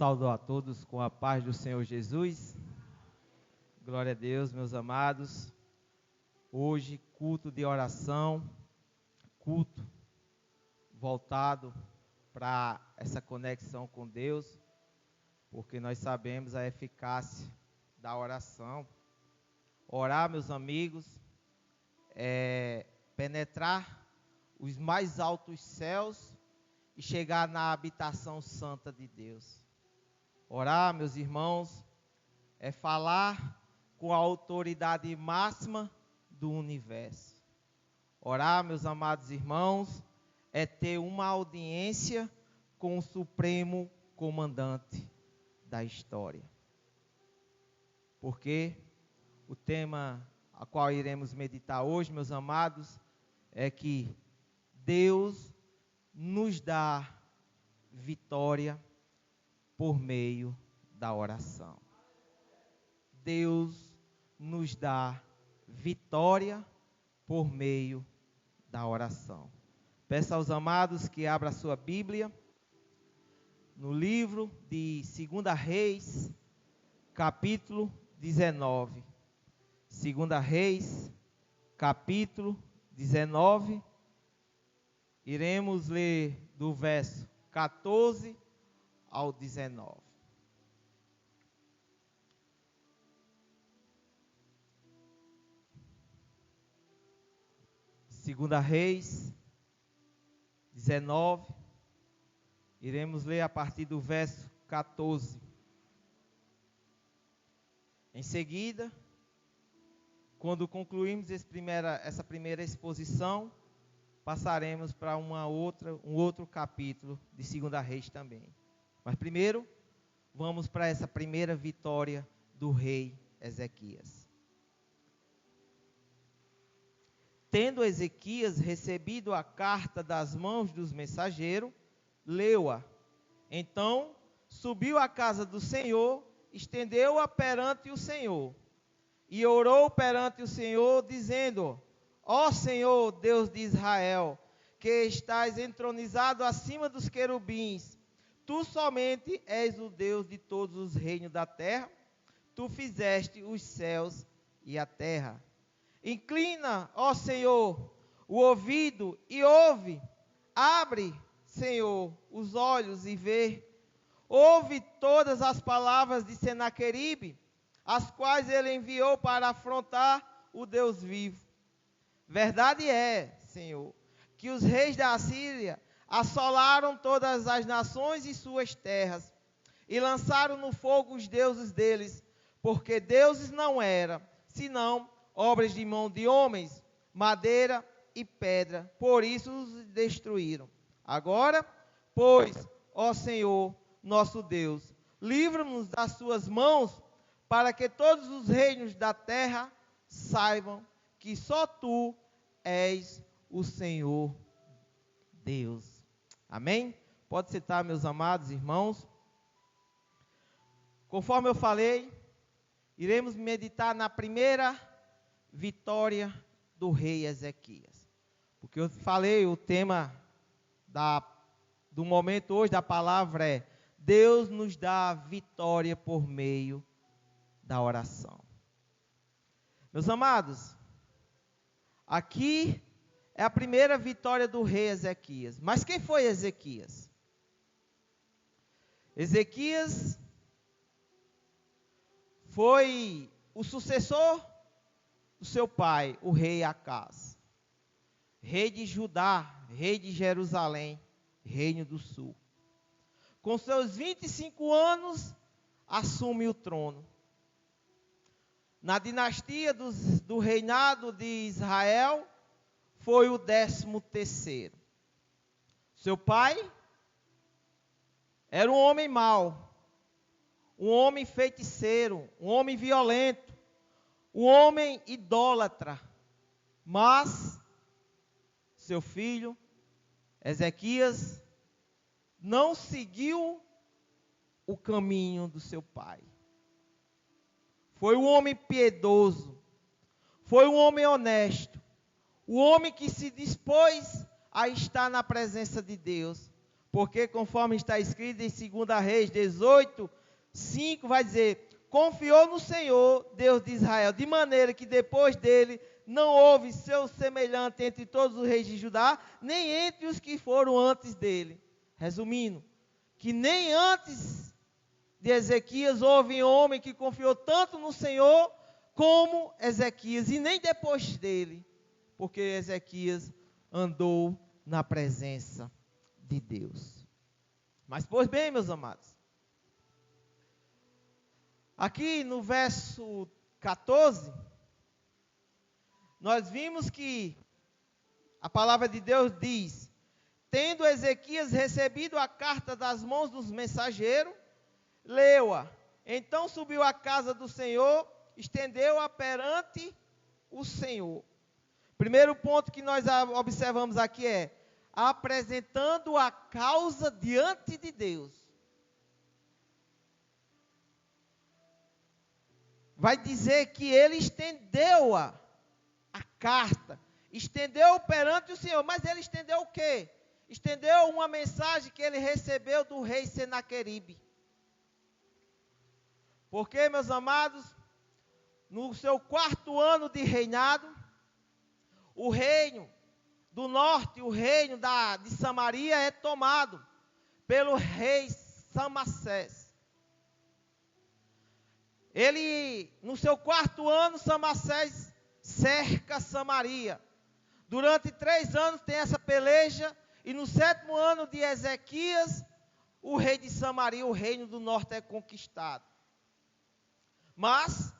Saúdo a todos com a paz do Senhor Jesus. Glória a Deus, meus amados. Hoje, culto de oração, culto voltado para essa conexão com Deus, porque nós sabemos a eficácia da oração. Orar, meus amigos, é penetrar os mais altos céus e chegar na habitação santa de Deus. Orar, meus irmãos, é falar com a autoridade máxima do universo. Orar, meus amados irmãos, é ter uma audiência com o Supremo Comandante da história. Porque o tema a qual iremos meditar hoje, meus amados, é que Deus nos dá vitória por meio da oração. Deus nos dá vitória por meio da oração. Peço aos amados que abram a sua Bíblia no livro de 2 Reis, capítulo 19. 2 Reis, capítulo 19. Iremos ler do verso 14 ao 19. Segunda Reis 19, iremos ler a partir do verso 14. Em seguida, quando concluirmos essa primeira exposição, passaremos para um outro capítulo de 2 Reis também. Mas primeiro, vamos para essa primeira vitória do rei Ezequias. Tendo Ezequias recebido a carta das mãos dos mensageiros, leu-a. Então, subiu à casa do Senhor, estendeu-a perante o Senhor, e orou perante o Senhor, dizendo: Ó Senhor, Deus de Israel, que estás entronizado acima dos querubins, tu somente és o Deus de todos os reinos da terra, tu fizeste os céus e a terra. Inclina, ó Senhor, o ouvido e ouve. Abre, Senhor, os olhos e vê. Ouve todas as palavras de Senaqueribe, as quais ele enviou para afrontar o Deus vivo. Verdade é, Senhor, que os reis da Assíria assolaram todas as nações e suas terras, e lançaram no fogo os deuses deles, porque deuses não eram, senão obras de mão de homens, madeira e pedra, por isso os destruíram. Agora, pois, ó Senhor, nosso Deus, livra-nos das suas mãos, para que todos os reinos da terra saibam que só tu és o Senhor Deus. Amém? Pode sentar, meus amados irmãos. Conforme eu falei, iremos meditar na primeira vitória do rei Ezequias. Porque eu falei, o tema do momento hoje da palavra é: Deus nos dá vitória por meio da oração. Meus amados, aqui é a primeira vitória do rei Ezequias. Mas quem foi Ezequias? Ezequias foi o sucessor do seu pai, o rei Acaz, rei de Judá, rei de Jerusalém, reino do sul. Com seus 25 anos, assume o trono. Na dinastia do reinado de Israel, foi o 13º. Seu pai era um homem mau, um homem feiticeiro, um homem violento, um homem idólatra. Mas seu filho, Ezequias, não seguiu o caminho do seu pai. Foi um homem piedoso, foi um homem honesto, o homem que se dispôs a estar na presença de Deus, Porque conforme está escrito em 2 Reis 18, 5, vai dizer: confiou no Senhor, Deus de Israel, de maneira que depois dele não houve seu semelhante entre todos os reis de Judá, nem entre os que foram antes dele. Resumindo, que nem antes de Ezequias houve homem que confiou tanto no Senhor como Ezequias, e nem depois dele, porque Ezequias andou na presença de Deus. Mas, pois bem, meus amados, aqui no verso 14, nós vimos que a palavra de Deus diz: tendo Ezequias recebido a carta das mãos dos mensageiros, leu-a. Então subiu à casa do Senhor, estendeu-a perante o Senhor. Primeiro ponto que nós observamos aqui é apresentando a causa diante de Deus. Vai dizer que ele estendeu a carta, estendeu perante o Senhor, mas ele estendeu o quê? Estendeu uma mensagem que ele recebeu do rei Senaqueribe. Porque, meus amados, no seu 4º ano de reinado, o reino do norte, o reino de Samaria é tomado pelo rei Samassés. Ele, no seu 4º ano, Samassés cerca Samaria. Durante 3 anos tem essa peleja, e no 7º ano de Ezequias, o rei de Samaria, o reino do norte, é conquistado. Mas,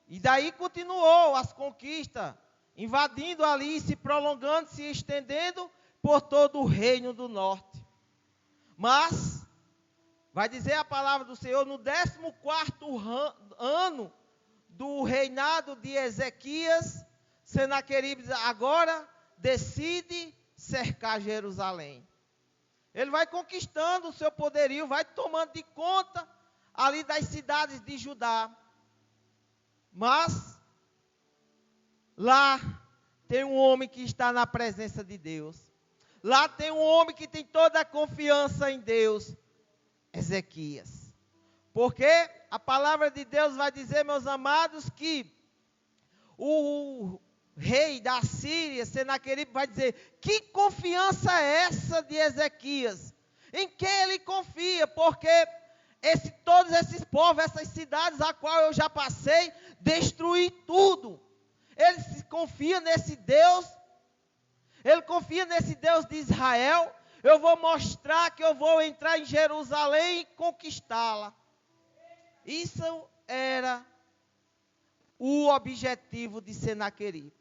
e daí continuou as conquistas, invadindo ali, se prolongando, se estendendo por todo o reino do norte. Mas, vai dizer a palavra do Senhor, no 14º ano do reinado de Ezequias, Senaqueribe agora decide cercar Jerusalém. Ele vai conquistando o seu poderio, vai tomando de conta ali das cidades de Judá. Mas, lá tem um homem que está na presença de Deus. Lá tem um homem que tem toda a confiança em Deus, Ezequias. Porque a palavra de Deus vai dizer, meus amados, que o rei da Síria, Senaqueribe, vai dizer: que confiança é essa de Ezequias? Em que ele confia? Porque todos esses povos, essas cidades a qual eu já passei, destruí tudo. Ele confia nesse Deus, ele confia nesse Deus de Israel. Eu vou mostrar que eu vou entrar em Jerusalém e conquistá-la. Isso era o objetivo de Senaqueribe.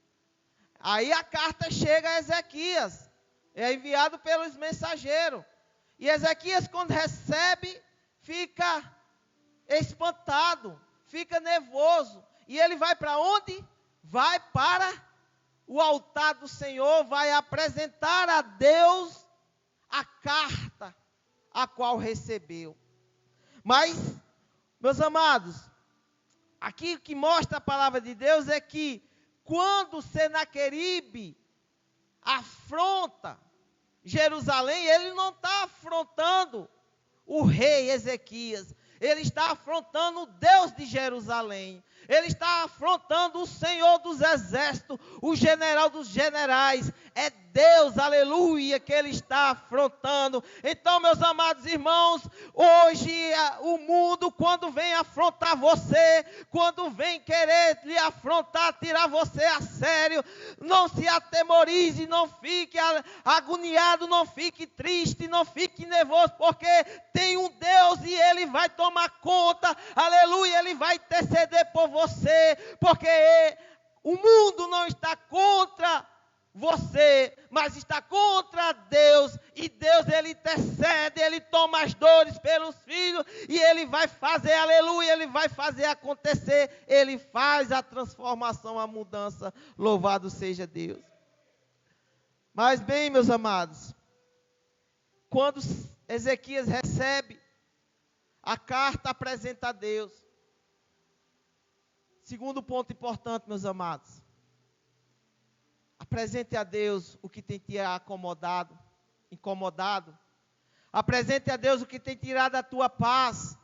Aí a carta chega a Ezequias, é enviado pelos mensageiros. E Ezequias, quando recebe, fica espantado, fica nervoso. E ele vai para onde? Vai para o altar do Senhor, vai apresentar a Deus a carta a qual recebeu. Mas, meus amados, aqui o que mostra a palavra de Deus é que quando Senaqueribe afronta Jerusalém, ele não está afrontando o rei Ezequias, ele está afrontando o Deus de Jerusalém. Ele está afrontando o Senhor dos exércitos, o general dos generais. É Deus, aleluia, que ele está afrontando. Então, meus amados irmãos, hoje o mundo, quando vem afrontar você, quando vem querer lhe afrontar, tirar você a sério, não se atemorize, não fique agoniado, não fique triste, não fique nervoso, porque tem um Deus e ele vai tomar conta, aleluia, ele vai interceder por você, porque o mundo não está contra você, mas está contra Deus, e Deus, ele intercede, ele toma as dores pelos filhos, e ele vai fazer, aleluia, ele vai fazer acontecer, ele faz a transformação, a mudança, louvado seja Deus. Mas bem, meus amados, quando Ezequias recebe a carta, apresenta a Deus. Segundo ponto importante, meus amados, apresente a Deus o que tem te incomodado, Apresente a Deus o que tem tirado a tua paz.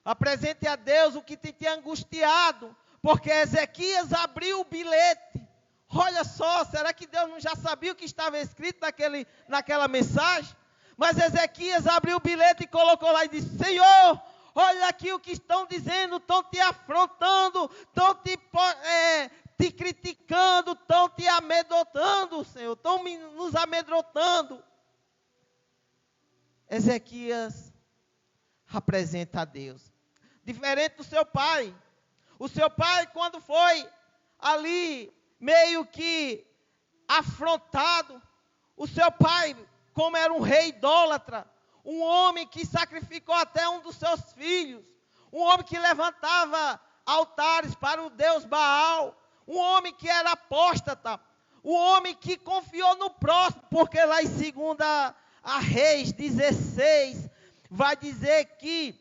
Apresente a Deus o que tem te angustiado. Porque Ezequias abriu o bilhete. Olha só, será que Deus não já sabia o que estava escrito naquela mensagem? Mas Ezequias abriu o bilhete e colocou lá e disse: Senhor, olha aqui o que estão dizendo, estão te afrontando, estão te criticando, estão te amedrontando, Senhor, estão nos amedrontando. Ezequias apresenta a Deus. Diferente do seu pai. O seu pai, quando foi ali meio que afrontado, o seu pai, como era um rei idólatra, um homem que sacrificou até um dos seus filhos, um homem que levantava altares para o deus Baal, um homem que era apóstata, um homem que confiou no próximo, porque lá em 2 Reis 16, vai dizer que,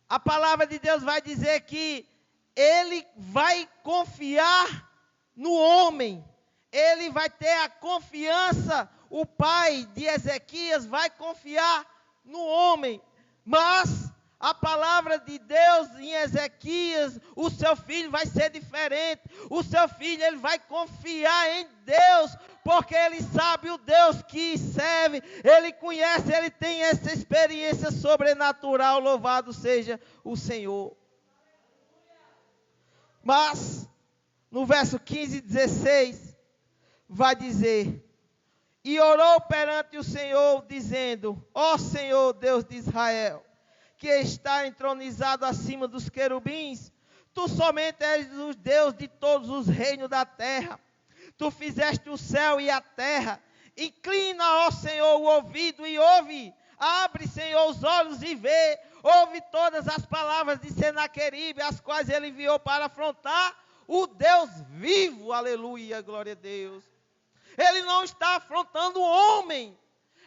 a palavra de Deus vai dizer que ele vai confiar no homem, ele vai ter a confiança, o pai de Ezequias vai confiar no homem, mas a palavra de Deus em Ezequias, o seu filho vai ser diferente, o seu filho ele vai confiar em Deus, porque ele sabe o Deus que serve, ele conhece, ele tem essa experiência sobrenatural, louvado seja o Senhor. Mas, no verso 15 e 16, vai dizer: e orou perante o Senhor, dizendo: ó Senhor, Deus de Israel, que está entronizado acima dos querubins, tu somente és o Deus de todos os reinos da terra. Tu fizeste o céu e a terra. Inclina, ó Senhor, o ouvido e ouve. Abre, Senhor, os olhos e vê. Ouve todas as palavras de Senaqueribe, as quais ele enviou para afrontar o Deus vivo. Aleluia, glória a Deus. Ele não está afrontando o homem.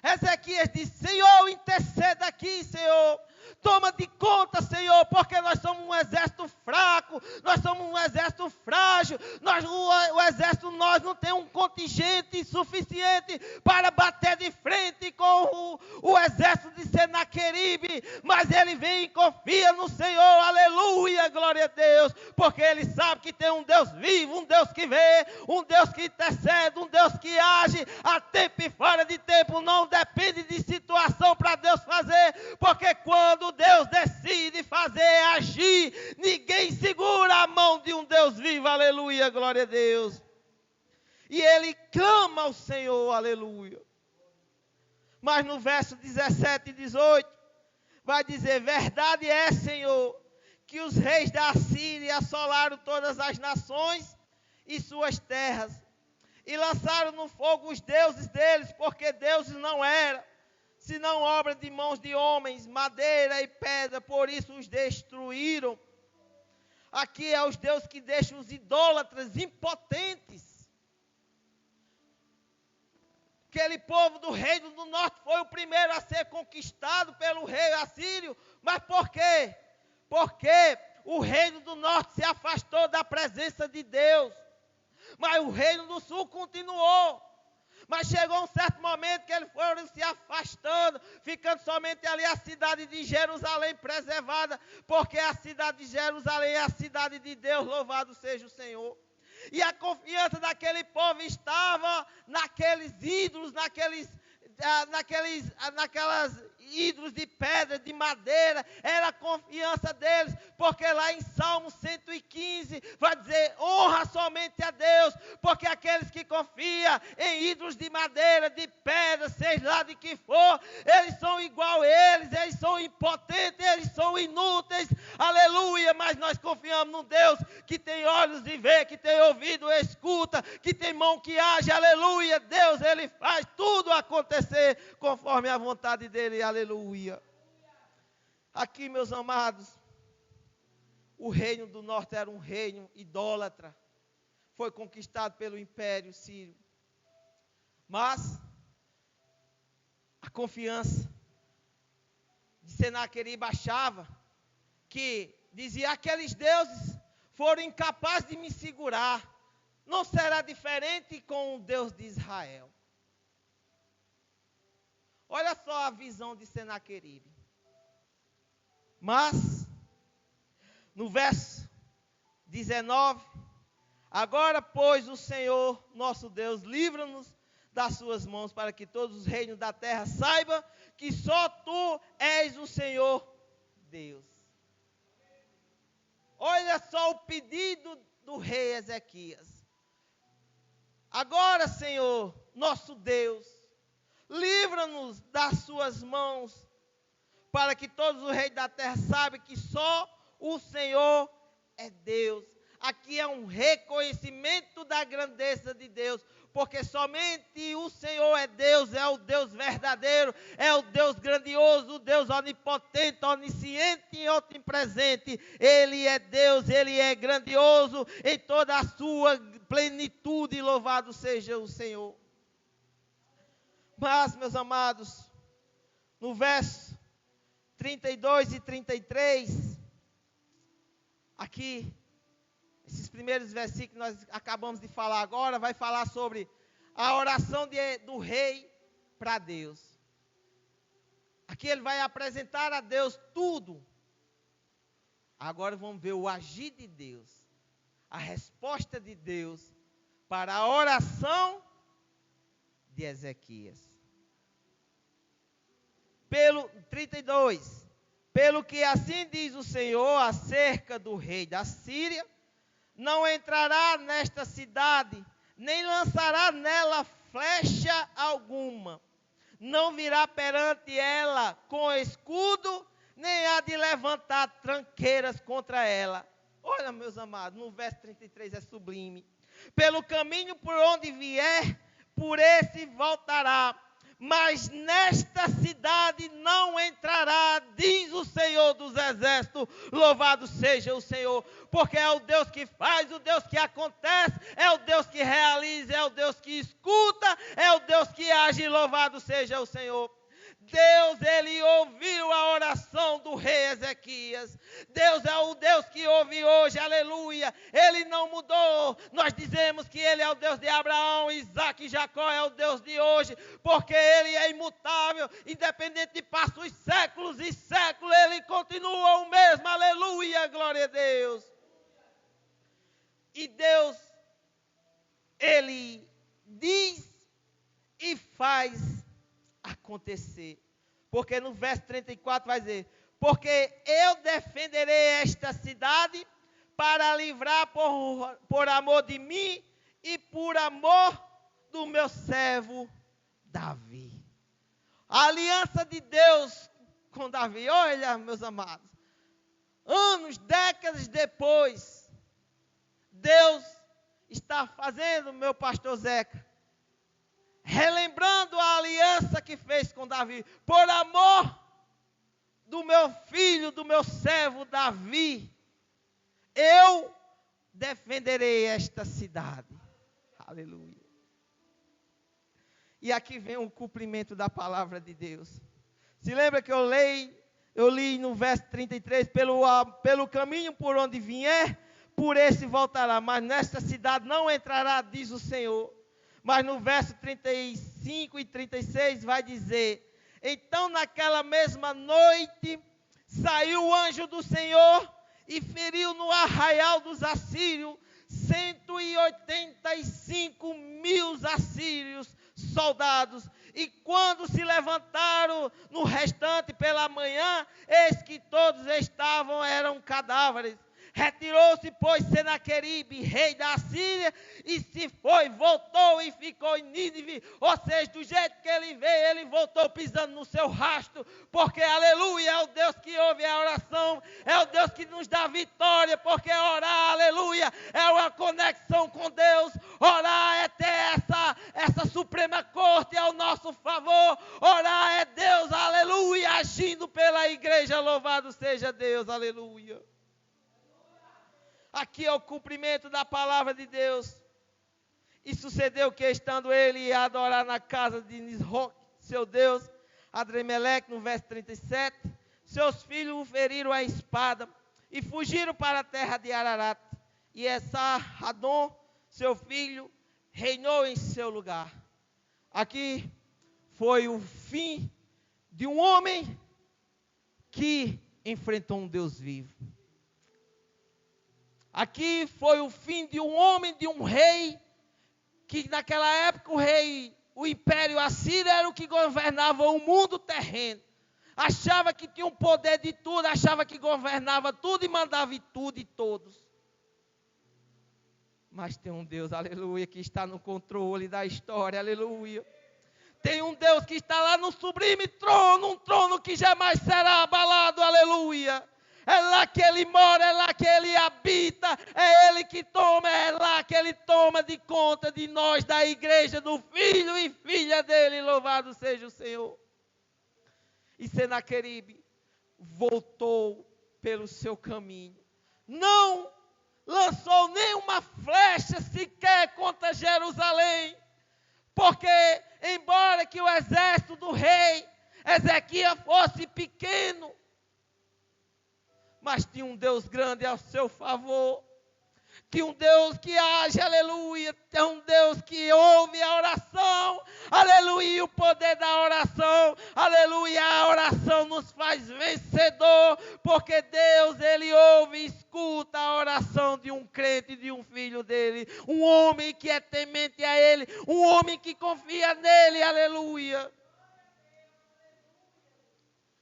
Ezequias disse: Senhor, interceda aqui, Senhor. Toma de conta, Senhor, porque nós somos um exército fraco, nós somos um exército frágil, o exército nós não tem um contingente suficiente para bater de frente com o exército de Senaqueribe, mas ele vem e confia no Senhor, aleluia, glória a Deus, porque ele sabe que tem um Deus vivo, um Deus que vê, um Deus que intercede, um Deus que age a tempo e fora de tempo, não depende de situação para Deus fazer, porque quando Deus decide fazer, agir, ninguém segura a mão de um Deus vivo, aleluia, glória a Deus. E ele clama ao Senhor, aleluia. Mas no verso 17 e 18, vai dizer: verdade é, Senhor, que os reis da Assíria assolaram todas as nações e suas terras, e lançaram no fogo os deuses deles, porque deuses não eram, senão obra de mãos de homens, madeira e pedra, por isso os destruíram. Aqui é os deuses que deixam os idólatras impotentes. Aquele povo do reino do norte foi o primeiro a ser conquistado pelo rei assírio. Mas por quê? Porque o reino do norte se afastou da presença de Deus. Mas o reino do sul continuou. Mas chegou um certo momento que eles foram se afastando, ficando somente ali a cidade de Jerusalém preservada, porque a cidade de Jerusalém é a cidade de Deus, louvado seja o Senhor. E a confiança daquele povo estava naqueles ídolos, naquelas ídolos de pedra, de madeira, era a confiança deles, porque lá em Salmo 115 vai dizer: honra somente a Deus, porque aqueles que confiam em ídolos de madeira, de pedra, seja lá de que for, eles são igual a eles são impotentes, eles são inúteis, aleluia, mas nós confiamos num Deus que tem olhos e vê, que tem ouvido e escuta, que tem mão que age, aleluia, Deus, ele faz tudo acontecer conforme a vontade dele, aleluia. Aqui, meus amados, o reino do norte era um reino idólatra, foi conquistado pelo Império Sírio, mas a confiança de Senaqueribe achava que dizia: aqueles deuses foram incapazes de me segurar, não será diferente com o Deus de Israel. Olha só a visão de Senaqueribe. Mas, no verso 19, agora, pois, o Senhor, nosso Deus, livra-nos das suas mãos, para que todos os reinos da terra saibam que só tu és o Senhor Deus. Olha só o pedido do rei Ezequias. Agora, Senhor, nosso Deus, livra-nos das suas mãos, para que todos os reis da terra saibam que só o Senhor é Deus. Aqui é um reconhecimento da grandeza de Deus, porque somente o Senhor é Deus, é o Deus verdadeiro, é o Deus grandioso, o Deus onipotente, onisciente e onipresente. Ele é Deus, Ele é grandioso em toda a sua plenitude, louvado seja o Senhor. Mas, meus amados, no verso 32 e 33, aqui, esses primeiros versículos que nós acabamos de falar agora, vai falar sobre a oração do rei para Deus. Aqui ele vai apresentar a Deus tudo. Agora vamos ver o agir de Deus, a resposta de Deus para a oração de Ezequias. Pelo 32, pelo que assim diz o Senhor acerca do rei da Síria, não entrará nesta cidade, nem lançará nela flecha alguma. Não virá perante ela com escudo, nem há de levantar tranqueiras contra ela. Olha, meus amados, no verso 33 é sublime. Pelo caminho por onde vier, por esse voltará. Mas nesta cidade não entrará, diz o Senhor dos Exércitos, louvado seja o Senhor, porque é o Deus que faz, o Deus que acontece, é o Deus que realiza, é o Deus que escuta, é o Deus que age, louvado seja o Senhor. Deus, Ele ouviu a oração do rei Ezequias. Deus é o Deus que ouve hoje, aleluia. Ele não mudou. Nós dizemos que Ele é o Deus de Abraão, Isaac e Jacó, é o Deus de hoje, porque Ele é imutável, independente de passar os séculos e séculos, Ele continua o mesmo, aleluia, glória a Deus. E Deus, Ele diz e faz acontecer. Porque no verso 34 vai dizer: porque eu defenderei esta cidade para livrar por amor de mim e por amor do meu servo Davi. A aliança de Deus com Davi, olha, meus amados, anos, décadas depois, Deus está fazendo, meu pastor Zeca, relembrando a aliança que fez com Davi, por amor do meu filho, do meu servo Davi, eu defenderei esta cidade. Aleluia. E aqui vem o cumprimento da palavra de Deus. Se lembra que eu li no verso 33, pelo caminho por onde vier, por esse voltará, mas nesta cidade não entrará, diz o Senhor. Mas no verso 35 e 36 vai dizer: então naquela mesma noite saiu o anjo do Senhor e feriu no arraial dos assírios 185 mil assírios soldados. E quando se levantaram no restante pela manhã, eis que todos eram cadáveres. Retirou-se, pois, Senaqueribe, rei da Síria, e se foi, voltou e ficou em Nínive. Ou seja, do jeito que ele veio, ele voltou pisando no seu rastro, porque, aleluia, é o Deus que ouve a oração, é o Deus que nos dá vitória, porque orar, aleluia, é uma conexão com Deus. Orar é ter essa suprema corte ao nosso favor. Orar é Deus, aleluia, agindo pela igreja, louvado seja Deus, aleluia. Aqui é o cumprimento da palavra de Deus. E sucedeu que, estando ele a adorar na casa de Nisroque, seu Deus, Adrameleque, no verso 37, seus filhos o feriram a espada e fugiram para a terra de Ararat. E Esar-Hadon, seu filho, reinou em seu lugar. Aqui foi o fim de um homem que enfrentou um Deus vivo. Aqui foi o fim de um homem, de um rei, que naquela época o império assírio era o que governava o mundo terreno. Achava que tinha um poder de tudo, achava que governava tudo e mandava em tudo e todos. Mas tem um Deus, aleluia, que está no controle da história, aleluia. Tem um Deus que está lá no sublime trono, um trono que jamais será abalado, aleluia. É lá que Ele mora, é lá que Ele habita, é Ele que toma, é lá que Ele toma de conta de nós, da igreja, do filho e filha dEle, louvado seja o Senhor. E Senaqueribe voltou pelo seu caminho, não lançou nenhuma flecha sequer contra Jerusalém, porque embora que o exército do rei Ezequias fosse pequeno, mas tinha um Deus grande ao seu favor, tinha um Deus que age, aleluia, tem um Deus que ouve a oração, aleluia, e o poder da oração, aleluia, a oração nos faz vencedor, porque Deus, Ele ouve e escuta a oração de um crente, de um filho dEle, um homem que é temente a Ele, um homem que confia nele, aleluia.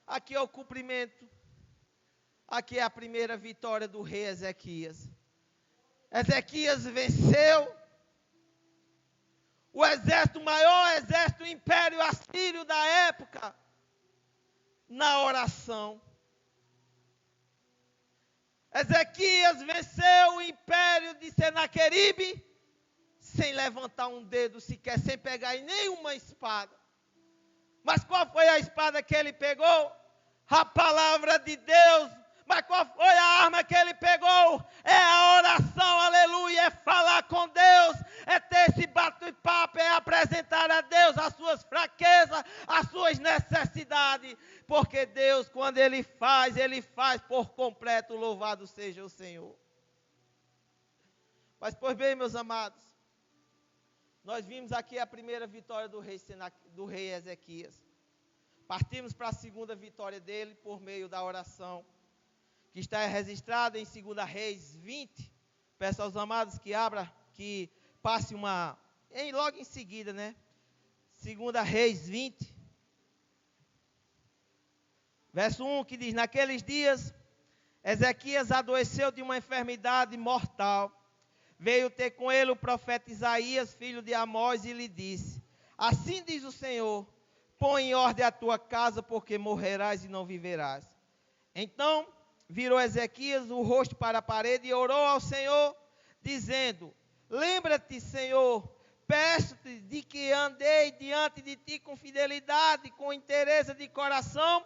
Aqui é o cumprimento. Aqui é a primeira vitória do rei Ezequias. Ezequias venceu o exército, o maior exército, o império assírio da época, na oração. Ezequias venceu o império de Senaqueribe sem levantar um dedo sequer, sem pegar em nenhuma espada. Mas qual foi a espada que ele pegou? A palavra de Deus. Mas qual foi a arma que ele pegou? É a oração, aleluia, é falar com Deus, é ter esse bate-papo, é apresentar a Deus as suas fraquezas, as suas necessidades, porque Deus, quando Ele faz por completo, louvado seja o Senhor. Mas, pois bem, meus amados, nós vimos aqui a primeira vitória do rei Ezequias. Partimos para a segunda vitória dele por meio da oração, que está registrada em 2 Reis 20. Peço aos amados que abra, que passe logo em seguida, né? 2 Reis 20. Verso 1 que diz: naqueles dias, Ezequias adoeceu de uma enfermidade mortal. Veio ter com ele o profeta Isaías, filho de Amós, e lhe disse: assim diz o Senhor, põe em ordem a tua casa, porque morrerás e não viverás. Então virou Ezequias o rosto para a parede e orou ao Senhor, dizendo: lembra-te, Senhor, peço-te de que andei diante de ti com fidelidade, com interesse de coração,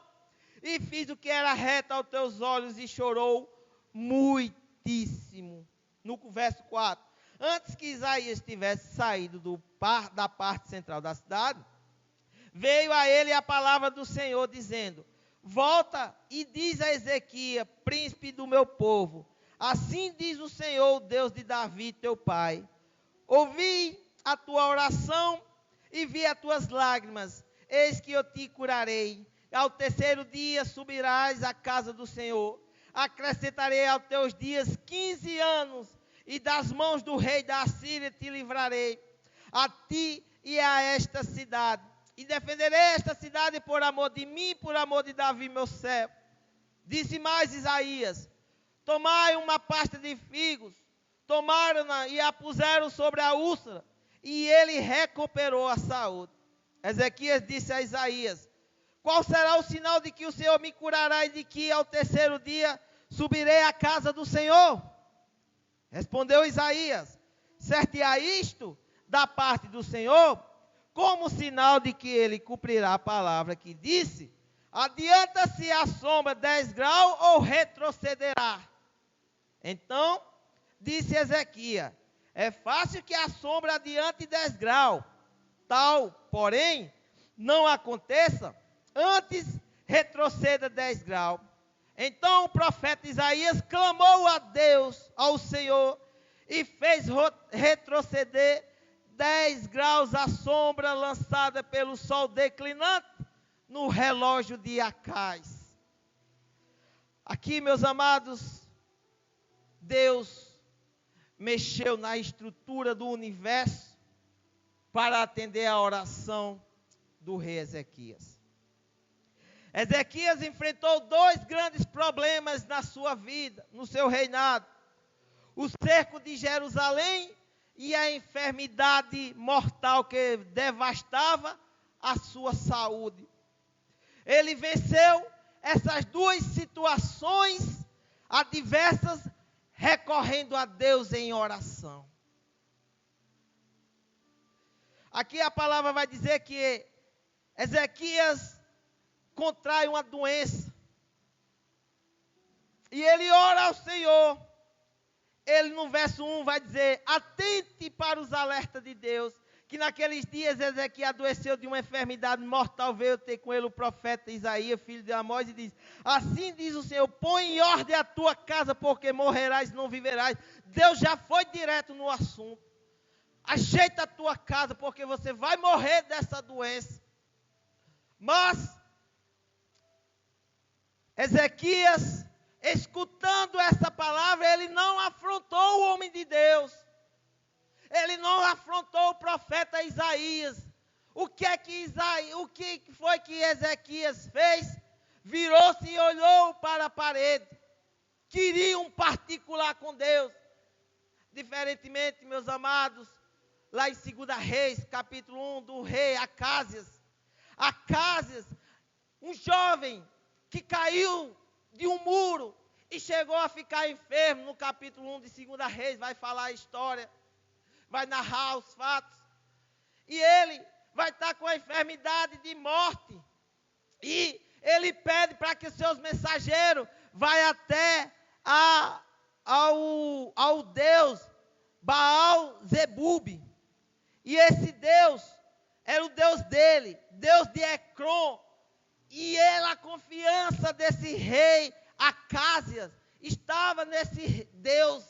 e fiz o que era reto aos teus olhos, e chorou muitíssimo. No verso 4, antes que Isaías tivesse saído da parte central da cidade, veio a ele a palavra do Senhor, dizendo: volta e diz a Ezequias, príncipe do meu povo, assim diz o Senhor, Deus de Davi, teu pai, ouvi a tua oração e vi as tuas lágrimas, eis que eu te curarei, ao terceiro dia subirás à casa do Senhor, acrescentarei aos teus dias 15 anos, e das mãos do rei da Assíria te livrarei, a ti e a esta cidade, e defenderei esta cidade por amor de mim, por amor de Davi, meu servo. Disse mais Isaías: tomai uma pasta de figos, tomaram-na e a puseram sobre a úlcera, e ele recuperou a saúde. Ezequias disse a Isaías: qual será o sinal de que o Senhor me curará e de que ao terceiro dia subirei à casa do Senhor? Respondeu Isaías: certo-á isto da parte do Senhor, como sinal de que ele cumprirá a palavra que disse: adianta-se a sombra 10 graus ou retrocederá? Então disse Ezequias: é fácil que a sombra adiante 10 graus, tal, porém, não aconteça, antes retroceda 10 graus. Então o profeta Isaías clamou a Deus, ao Senhor, e fez retroceder 10 graus a sombra lançada pelo sol declinante no relógio de Acais. Aqui, meus amados, Deus mexeu na estrutura do universo para atender a oração do rei Ezequias. Ezequias enfrentou 2 grandes problemas na sua vida, no seu reinado: o cerco de Jerusalém e a enfermidade mortal que devastava a sua saúde. Ele venceu essas 2 situações adversas, recorrendo a Deus em oração. Aqui a palavra vai dizer que Ezequias contrai uma doença. E ele ora ao Senhor. Ele no verso 1 vai dizer: atente para os alertas de Deus. Que naqueles dias Ezequias adoeceu de uma enfermidade mortal. Veio ter com ele o profeta Isaías, filho de Amós, e diz: assim diz o Senhor, põe em ordem a tua casa, porque morrerás e não viverás. Deus já foi direto no assunto. Ajeita a tua casa, porque você vai morrer dessa doença. Mas Ezequias, escutando essa palavra, ele não afrontou o homem de Deus. Ele não afrontou o profeta Isaías. O que foi que Ezequias fez? Virou-se e olhou para a parede. Queria um particular com Deus. Diferentemente, meus amados, lá em 2 Reis, capítulo 1, do rei Acázias. Acázias, um jovem que caiu de um muro e chegou a ficar enfermo. No capítulo 1 de 2 Reis, vai falar a história, vai narrar os fatos. E ele vai estar com a enfermidade de morte. E ele pede para que os seus mensageiros vá até ao Deus Baal-Zebub. E esse Deus era o Deus dele, Deus de Ecrom. E a confiança desse rei Acázias estava nesse Deus.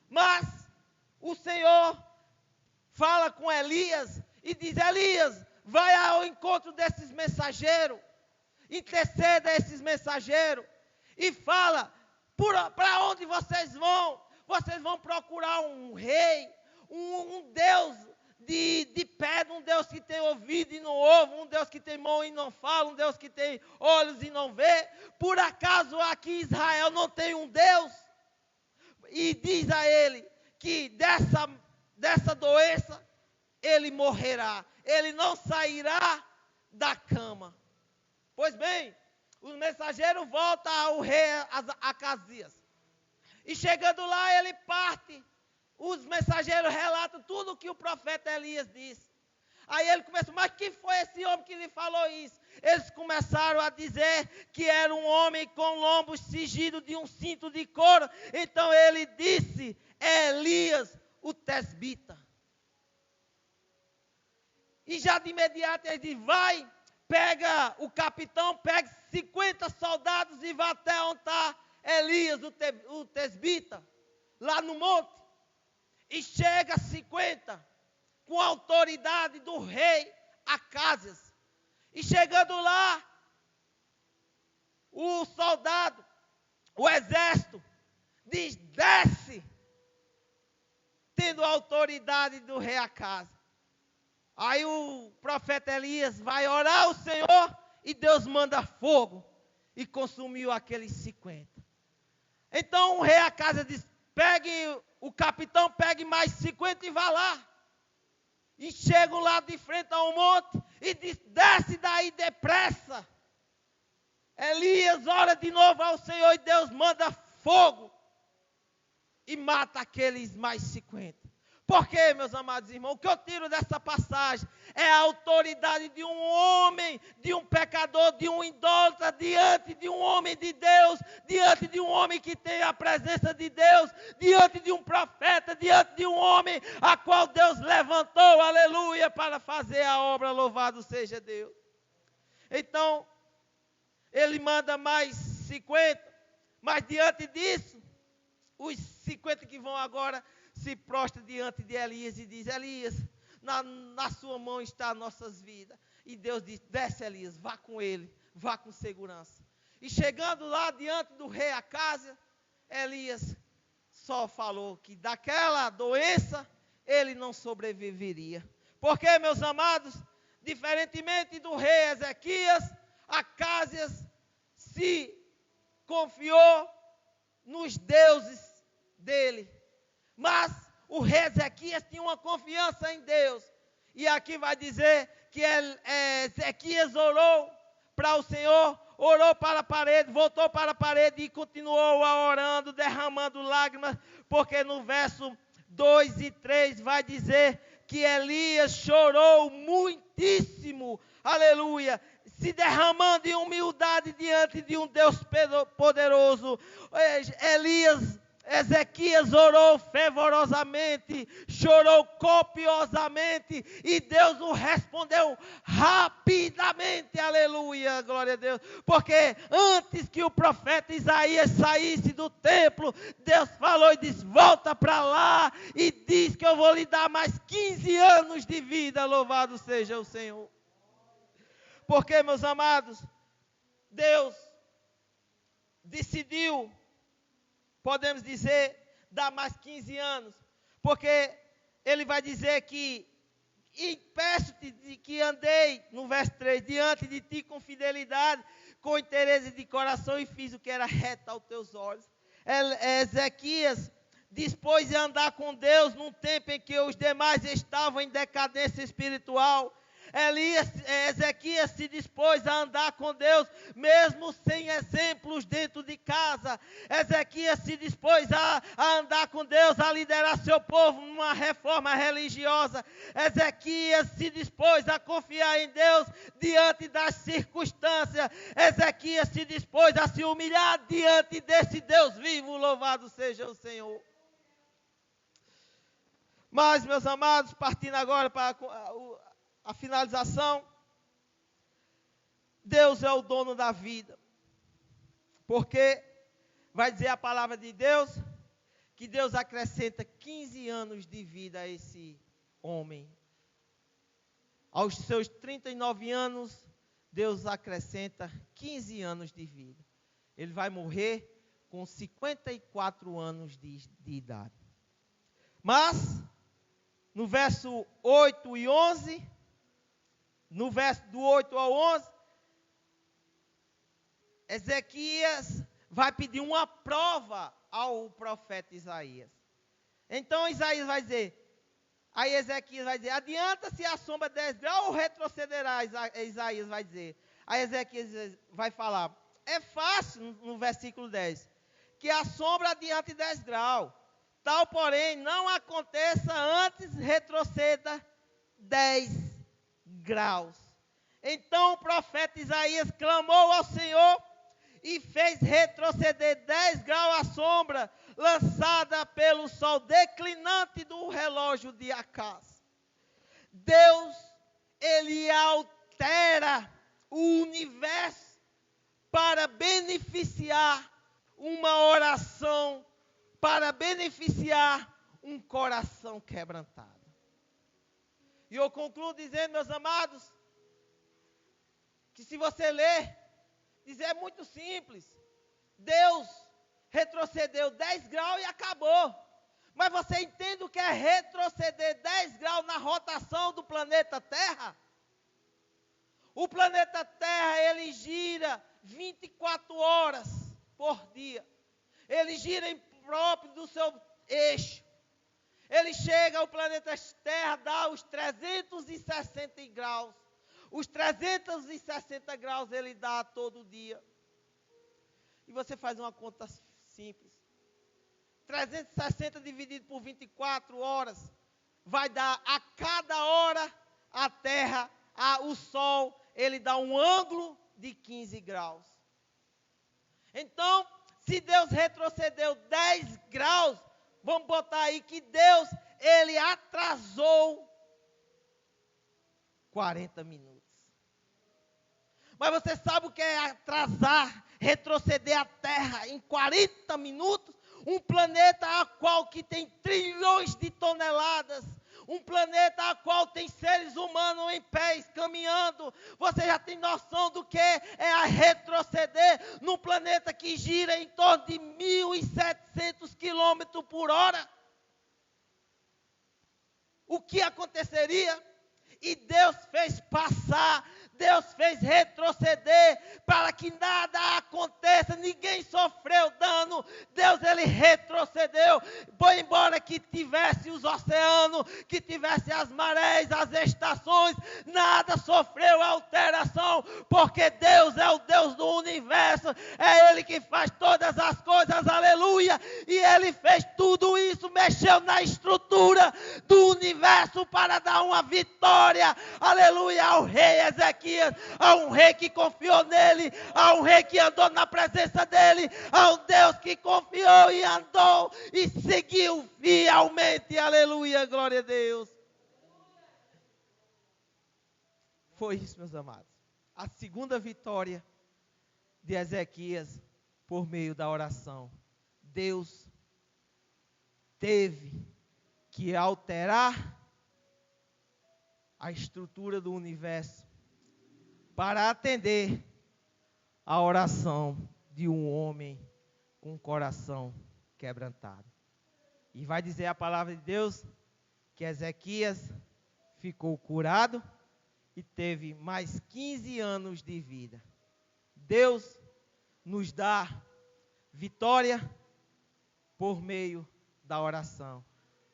Mas o Senhor fala com Elias e diz: Elias, vai ao encontro desses mensageiros, interceda esses mensageiros e fala: para onde vocês vão? Vocês vão procurar um rei, um Deus de pedra, um Deus que tem ouvido e não ouve, um Deus que tem mão e não fala, um Deus que tem olhos e não vê. Por acaso aqui em Israel não tem um Deus? E diz a ele que dessa doença ele morrerá, ele não sairá da cama. Pois bem, os mensageiros voltam ao rei Acázias. E chegando lá, ele parte. Os mensageiros relatam tudo o que o profeta Elias disse. Aí ele começa: mas quem foi esse homem que lhe falou isso? Eles começaram a dizer que era um homem com lombos cingidos de um cinto de couro. Então ele disse: é Elias, o tesbita. E já de imediato ele diz: vai, pega o capitão, pega 50 soldados e vá até onde está Elias, o tesbita, lá no monte. E chega 50, com a autoridade do rei Acázias. E chegando lá, o soldado, o exército, diz: desce, tendo a autoridade do rei Acázias. Aí o profeta Elias vai orar ao Senhor e Deus manda fogo e consumiu aqueles 50. Então o rei Acázias diz: pegue o capitão, pegue mais 50 e vá lá. E chegam lá de frente ao monte e diz: desce daí depressa. Elias ora de novo ao Senhor e Deus manda fogo e mata aqueles mais 50. Por quê, meus amados irmãos? O que eu tiro dessa passagem é a autoridade de um homem, de um pecador, de um idólatra, diante de um homem de Deus, diante de um homem que tem a presença de Deus, diante de um profeta, diante de um homem a qual Deus levantou, aleluia, para fazer a obra. Louvado seja Deus. Então, ele manda mais 50, mas diante disso, os 50 que vão agora se prostra diante de Elias e diz: Elias, na sua mão está nossas vidas. E Deus disse, desce Elias, vá com ele, vá com segurança. E chegando lá diante do rei Acázias, Elias só falou que daquela doença ele não sobreviveria. Porque, meus amados, diferentemente do rei Ezequias, Acázias se confiou nos deuses dele. Mas o rei Ezequias tinha uma confiança em Deus. E aqui vai dizer que Ezequias orou para o Senhor, orou para a parede, voltou para a parede e continuou orando, derramando lágrimas, porque no verso 2 e 3 vai dizer que Elias chorou muitíssimo, aleluia, se derramando em humildade diante de um Deus poderoso. Ezequias orou fervorosamente, chorou copiosamente, e Deus o respondeu rapidamente, aleluia, glória a Deus, porque antes que o profeta Isaías saísse do templo, Deus falou e disse, volta para lá, e diz que eu vou lhe dar mais 15 anos de vida, louvado seja o Senhor. Porque, meus amados, Deus decidiu, podemos dizer, dar mais 15 anos, porque ele vai dizer que, impeço-te de que andei, no verso 3, diante de ti com fidelidade, com interesse de coração, e fiz o que era reto aos teus olhos. Ezequias dispôs a andar com Deus num tempo em que os demais estavam em decadência espiritual. Ezequias se dispôs a andar com Deus, mesmo sem exemplos dentro de casa. Ezequias se dispôs a andar com Deus, a liderar seu povo numa reforma religiosa. Ezequias se dispôs a confiar em Deus diante das circunstâncias. Ezequias se dispôs a se humilhar diante desse Deus vivo, louvado seja o Senhor. Mas, meus amados, partindo agora para a finalização, Deus é o dono da vida, porque vai dizer a palavra de Deus, que Deus acrescenta 15 anos de vida a esse homem. Aos seus 39 anos, Deus acrescenta 15 anos de vida. Ele vai morrer com 54 anos de idade. Mas, no verso 8 e 11, no verso do 8 ao 11, Ezequias vai pedir uma prova ao profeta Isaías. Então Isaías vai dizer, aí Ezequias vai dizer, adianta-se a sombra 10 graus ou retrocederá? Isaías vai dizer. Aí Ezequias vai falar, é fácil no versículo 10, que a sombra adiante 10 graus, tal porém não aconteça antes retroceda 10 graus. Então o profeta Isaías clamou ao Senhor e fez retroceder 10 graus a sombra lançada pelo sol declinante do relógio de Acaz. Deus, ele altera o universo para beneficiar uma oração, para beneficiar um coração quebrantado. E eu concluo dizendo, meus amados, que se você ler, dizer é muito simples. Deus retrocedeu 10 graus e acabou. Mas você entende o que é retroceder 10 graus na rotação do planeta Terra? O planeta Terra, ele gira 24 horas por dia. Ele gira em próprio do seu eixo. Ele chega ao planeta Terra, dá os 360 graus. Os 360 graus ele dá todo dia. E você faz uma conta simples. 360 dividido por 24 horas, vai dar a cada hora a Terra, o Sol, ele dá um ângulo de 15 graus. Então, se Deus retrocedeu 10 graus, vamos botar aí que Deus, ele atrasou 40 minutos. Mas você sabe o que é atrasar, retroceder a Terra em 40 minutos? Um planeta a qual que tem trilhões de toneladas, um planeta a qual tem seres humanos em pés, caminhando. Você já tem noção do que é a retroceder num planeta que gira em torno de 1.700 quilômetros por hora? O que aconteceria? E Deus fez passar, Deus fez retroceder para que nada aconteça, ninguém sofreu dano. Deus, ele retrocedeu, embora que tivesse os oceanos, que tivesse as marés, as estações, nada sofreu alteração, porque Deus é o Deus do universo, é Ele que faz todas as coisas, aleluia, e Ele fez tudo isso, mexeu na estrutura do universo para dar uma vitória, aleluia, ao rei Ezequias, a um rei que confiou nele, a um rei que andou na presença dele, a um Deus que confiou e andou e seguiu fielmente, aleluia, glória a Deus. Foi isso, meus amados. A segunda vitória de Ezequias por meio da oração. Deus teve que alterar a estrutura do universo para atender a oração de um homem com o coração quebrantado. E vai dizer a palavra de Deus que Ezequias ficou curado e teve mais 15 anos de vida. Deus nos dá vitória por meio da oração.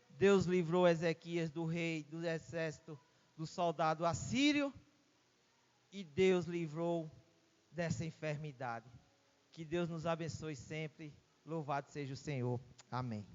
Deus livrou Ezequias do rei, do exército, do soldado assírio, e Deus livrou dessa enfermidade. Que Deus nos abençoe sempre. Louvado seja o Senhor. Amém.